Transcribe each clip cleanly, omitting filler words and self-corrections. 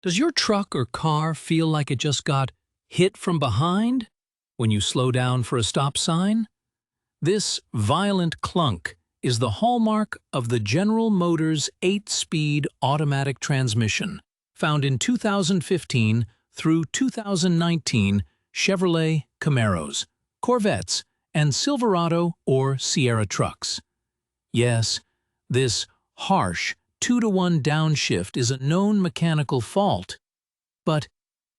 Does your truck or car feel like it just got hit from behind when you slow down for a stop sign? This violent clunk is the hallmark of the General Motors 8-speed automatic transmission, found in 2015 through 2019 Chevrolet Camaros, Corvettes, and Silverado or Sierra trucks. Yes, this harsh 2-to-1 downshift is a known mechanical fault, but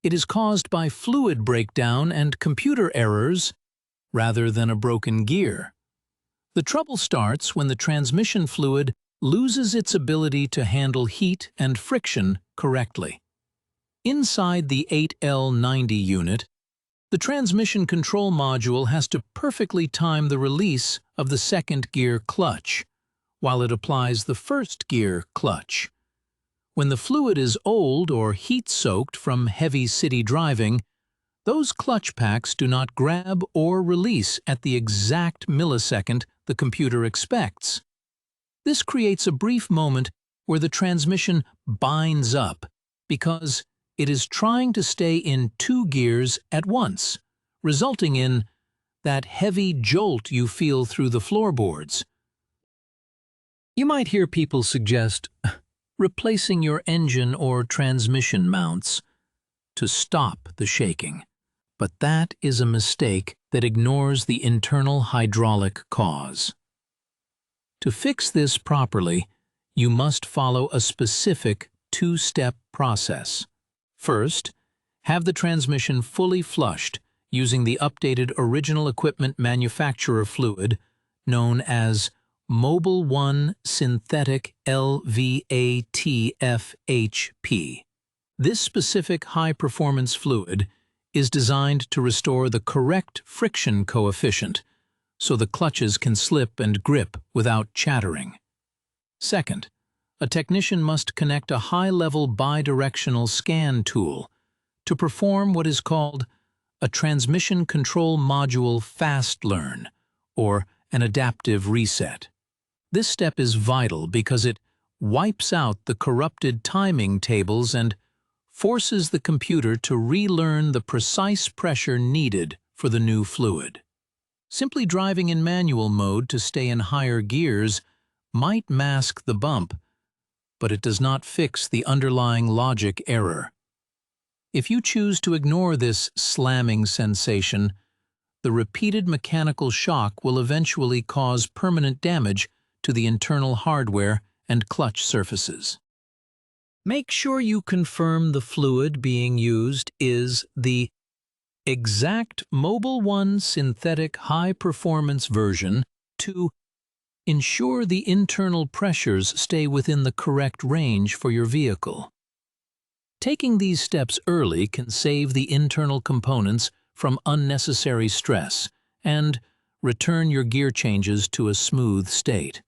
it is caused by fluid breakdown and computer errors rather than a broken gear. The trouble starts when the transmission fluid loses its ability to handle heat and friction correctly. Inside the 8L90 unit, the transmission control module has to perfectly time the release of the second gear clutch, while it applies the first gear clutch. When the fluid is old or heat-soaked from heavy city driving, those clutch packs do not grab or release at the exact millisecond the computer expects. This creates a brief moment where the transmission binds up because it is trying to stay in 2 gears at once, resulting in that heavy jolt you feel through the floorboards. You might hear people suggest replacing your engine or transmission mounts to stop the shaking, but that is a mistake that ignores the internal hydraulic cause. To fix this properly, you must follow a specific 2-step process. First, have the transmission fully flushed using the updated original equipment manufacturer fluid known as Mobil 1 Synthetic LV ATF HP. This specific high-performance fluid is designed to restore the correct friction coefficient so the clutches can slip and grip without chattering. Second, a technician must connect a high-level bidirectional scan tool to perform what is called a transmission control module Fast Learn, or an adaptive reset. This step is vital because it wipes out the corrupted timing tables and forces the computer to relearn the precise pressure needed for the new fluid. Simply driving in manual mode to stay in higher gears might mask the bump, but it does not fix the underlying logic error. If you choose to ignore this slamming sensation, the repeated mechanical shock will eventually cause permanent damage to the internal hardware and clutch surfaces. Make sure you confirm the fluid being used is the exact Mobil 1 synthetic high-performance version to ensure the internal pressures stay within the correct range for your vehicle. Taking these steps early can save the internal components from unnecessary stress and return your gear changes to a smooth state.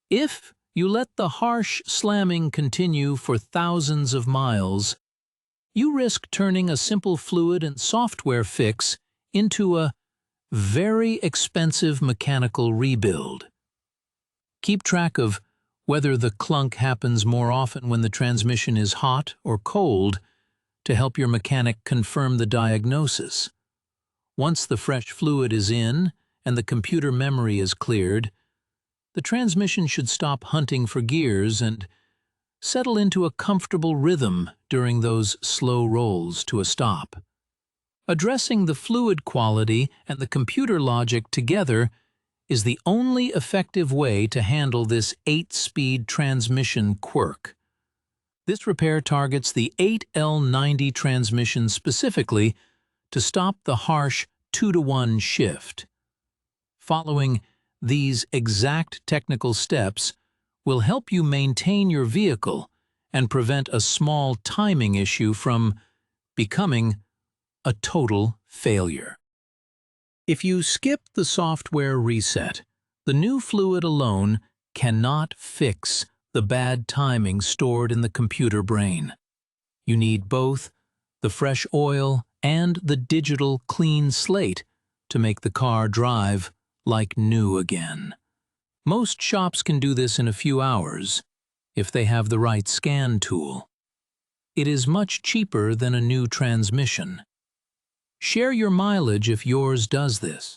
If you let the harsh slamming continue for thousands of miles, you risk turning a simple fluid and software fix into a very expensive mechanical rebuild. Keep track of whether the clunk happens more often when the transmission is hot or cold to help your mechanic confirm the diagnosis. Once the fresh fluid is in and the computer memory is cleared, the transmission should stop hunting for gears and settle into a comfortable rhythm during those slow rolls to a stop. Addressing the fluid quality and the computer logic together is the only effective way to handle this 8-speed transmission quirk. This repair targets the 8L90 transmission specifically to stop the harsh 2-to-1 shift. Following these exact technical steps will help you maintain your vehicle and prevent a small timing issue from becoming a total failure. If you skip the software reset, the new fluid alone cannot fix the bad timing stored in the computer brain. You need both the fresh oil and the digital clean slate to make the car drive like new again. Most shops can do this in a few hours if they have the right scan tool. it is much cheaper than a new transmission. Share your mileage if yours does this.